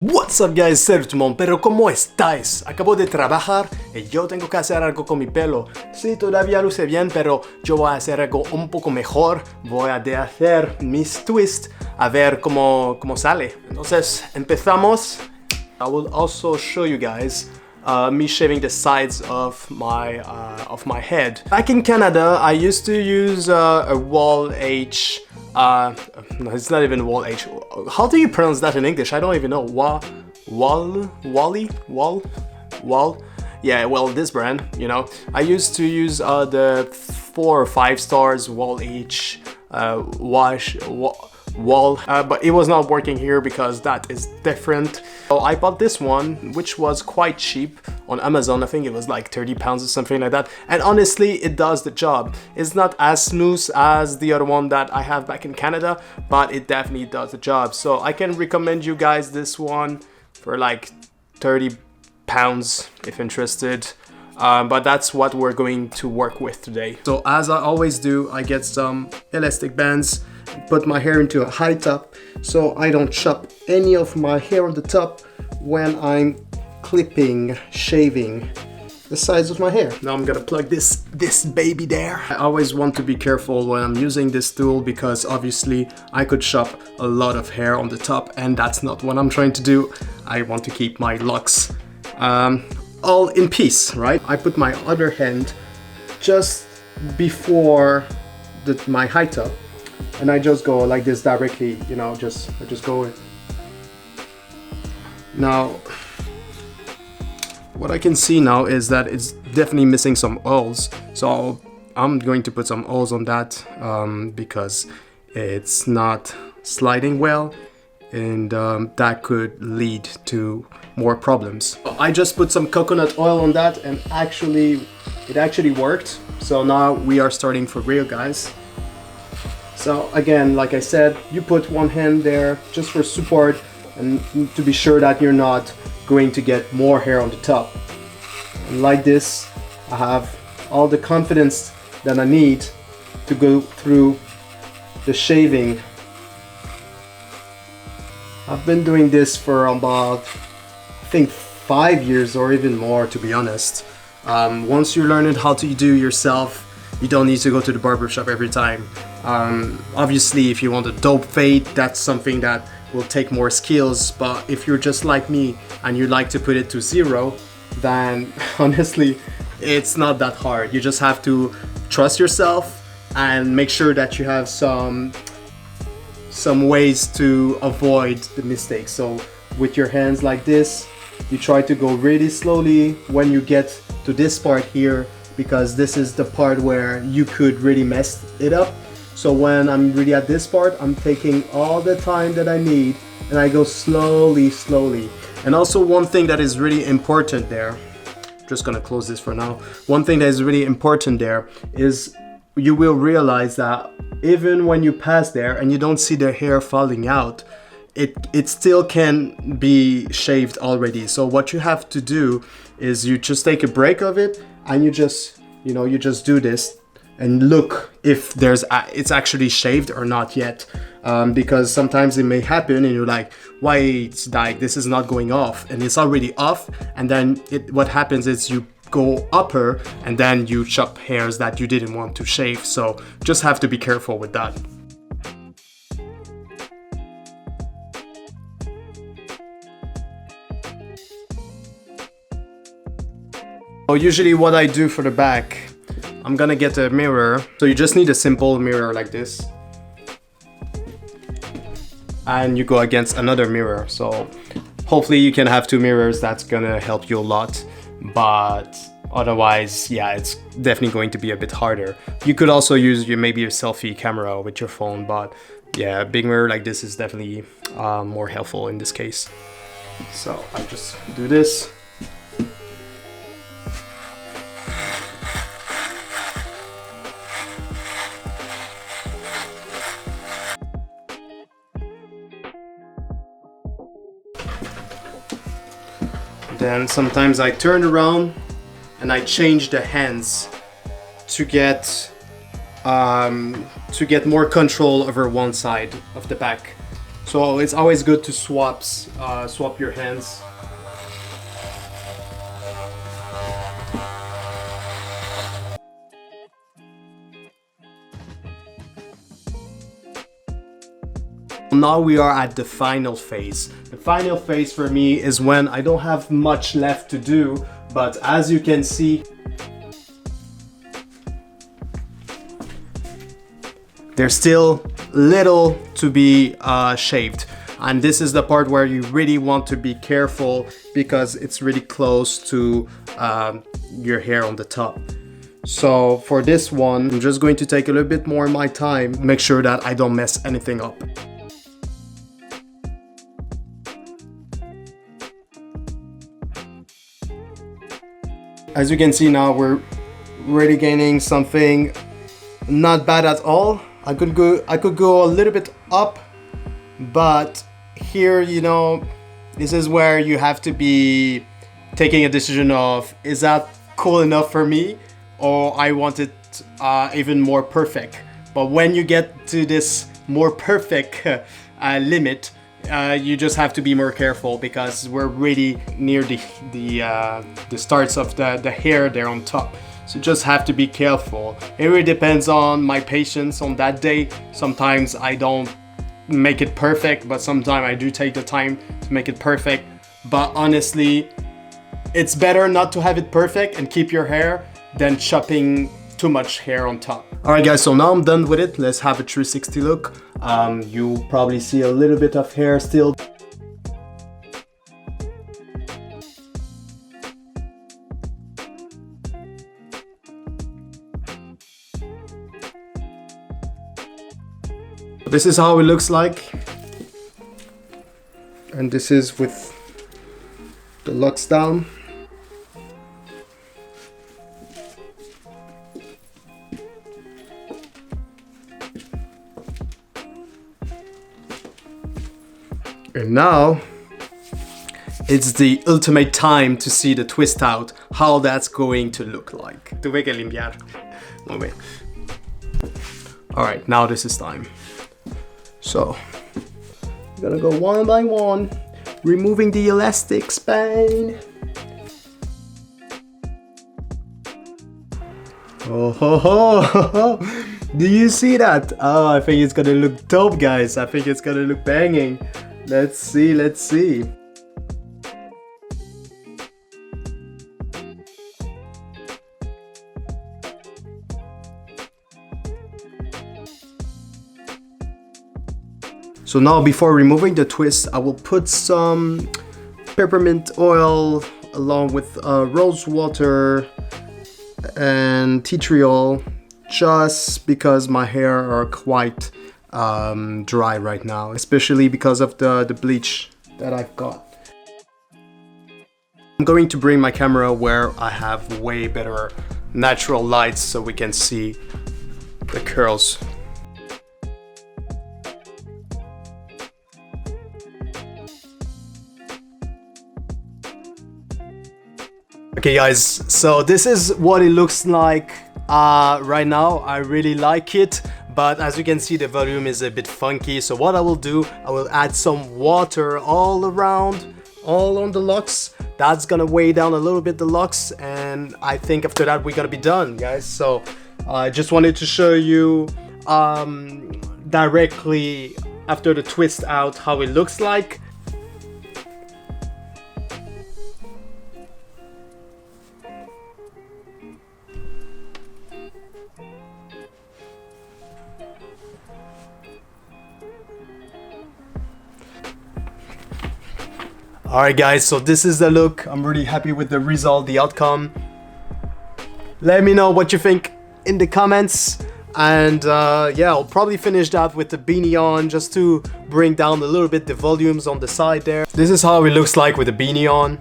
What's up guys, salut tout le monde, pero ¿cómo estáis? Acabo de trabajar y yo tengo que hacer algo con mi pelo. Sí, todavía luce bien, pero yo voy a hacer algo un poco mejor. Voy a hacer mis twists a ver cómo sale. Entonces, empezamos. I will also show you guys me shaving the sides of my head. Back in Canada, I used to use a wall H. No, it's not even wall H. How do you pronounce that in English? I don't even know. Wall. Yeah, well, this brand, you know. I used to use the 4 or 5 stars wall H wall, but it was not working here because that is different. So I bought this one, which was quite cheap on Amazon. I think it was like 30 pounds or something like that, and honestly it does the job. It's not as smooth as the other one that I have back in Canada, but it definitely does the job. So I can recommend you guys this one for like 30 pounds if interested. But that's what we're going to work with today. So as I always do, I get some elastic bands, put my hair into a high top so I don't chop any of my hair on the top when I'm shaving the sides of my hair. Now I'm gonna plug this baby there. I always want to be careful when I'm using this tool because obviously I could chop a lot of hair on the top, and that's not what I'm trying to do. I want to keep my locks all in peace, right? I put my other hand just before my high top, and I just go like this directly, you know, I just go in. Now, what I can see now is that it's definitely missing some oils, so I'm going to put some oils on that because it's not sliding well, and that could lead to more problems. I just put some coconut oil on that, and it actually worked. So now we are starting for real, guys. So again, like I said, you put one hand there just for support and to be sure that you're not going to get more hair on the top. And like this, I have all the confidence that I need to go through the shaving. I've been doing this for about, I think, 5 years or even more, to be honest. Once you learn it how to do yourself, you don't need to go to the barbershop every time. Obviously, if you want a dope fade, that's something that will take more skills, but if you're just like me and you like to put it to 0, then honestly, it's not that hard. You just have to trust yourself and make sure that you have some ways to avoid the mistakes. So with your hands like this, you try to go really slowly when you get to this part here, because this is the part where you could really mess it up. So when I'm really at this part, I'm taking all the time that I need and I go slowly. And also one thing that is really important there, just gonna close this for now. One thing that is really important there is you will realize that even when you pass there and you don't see the hair falling out, it still can be shaved already. So what you have to do is you just take a break of it and you just do this and look if it's actually shaved or not yet, because sometimes it may happen and you're like, wait, like this is not going off, and it's already off, and then what happens is you go upper and then you chop hairs that you didn't want to shave. So just have to be careful with that. So usually what I do for the back, I'm gonna get a mirror. So you just need a simple mirror like this, and you go against another mirror. So hopefully you can have 2 mirrors. That's gonna help you a lot, but otherwise, yeah, it's definitely going to be a bit harder. You could also use maybe your selfie camera with your phone, but yeah, a big mirror like this is definitely more helpful in this case. So I just do this. Then sometimes I turn around and I change the hands to get more control over one side of the back. So it's always good to swap your hands. Now we are at the final phase. The final phase for me is when I don't have much left to do, but as you can see, there's still little to be shaved. And this is the part where you really want to be careful because it's really close to your hair on the top. So for this one, I'm just going to take a little bit more of my time, make sure that I don't mess anything up. As you can see now, we're really gaining something not bad at all. I could go a little bit up, but here, you know, this is where you have to be taking a decision of, is that cool enough for me, or I want it even more perfect. But when you get to this more perfect limit, you just have to be more careful because we're really near the starts of the hair there on top. So just have to be careful. It really depends on my patience on that day. Sometimes I don't make it perfect, but sometimes I do take the time to make it perfect. But honestly, it's better not to have it perfect and keep your hair than chopping too much hair on top. Alright guys, so now I'm done with it. Let's have a 360 look. You'll probably see a little bit of hair still. This is how it looks like. And this is with the locks down. And now it's the ultimate time to see the twist out, how that's going to look like. Tuve que limpiar. Muy bien. Alright, now this is time. So, I'm gonna go one by one, removing the elastic span. Oh ho ho! Do you see that? Oh, I think it's gonna look dope, guys. I think it's gonna look banging. Let's see, let's see. So now before removing the twist, I will put some peppermint oil along with rose water and tea tree oil, just because my hair are quite dry right now, especially because of the bleach that I've got. I'm going to bring my camera where I have way better natural lights so we can see the curls. Okay guys, so this is what it looks like right now. I really like it, but as you can see the volume is a bit funky. So what I will do, I will add some water all around, all on the locks. That's gonna weigh down a little bit the locks, and I think after that we're gonna be done, guys. So I just wanted to show you directly after the twist out how it looks like. Alright guys, so this is the look. I'm really happy with the result, the outcome. Let me know what you think in the comments. And yeah, I'll probably finish that with the beanie on just to bring down a little bit the volumes on the side there. This is how it looks like with the beanie on.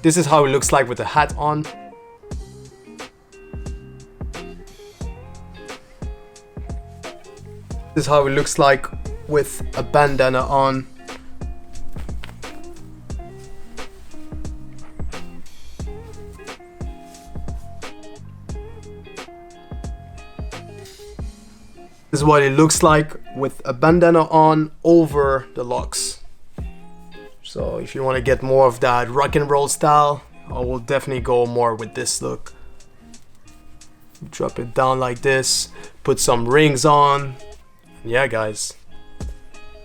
This is how it looks like with the hat on. This is how it looks like with a bandana on. This This is what it looks like with a bandana on over the locks. So if you want to get more of that rock and roll style, I will definitely go more with this look. Drop it down like this, put some rings on. Yeah, guys.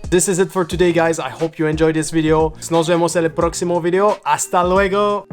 This is it for today, guys. I hope you enjoyed this video. Nos vemos en el próximo video. Hasta luego.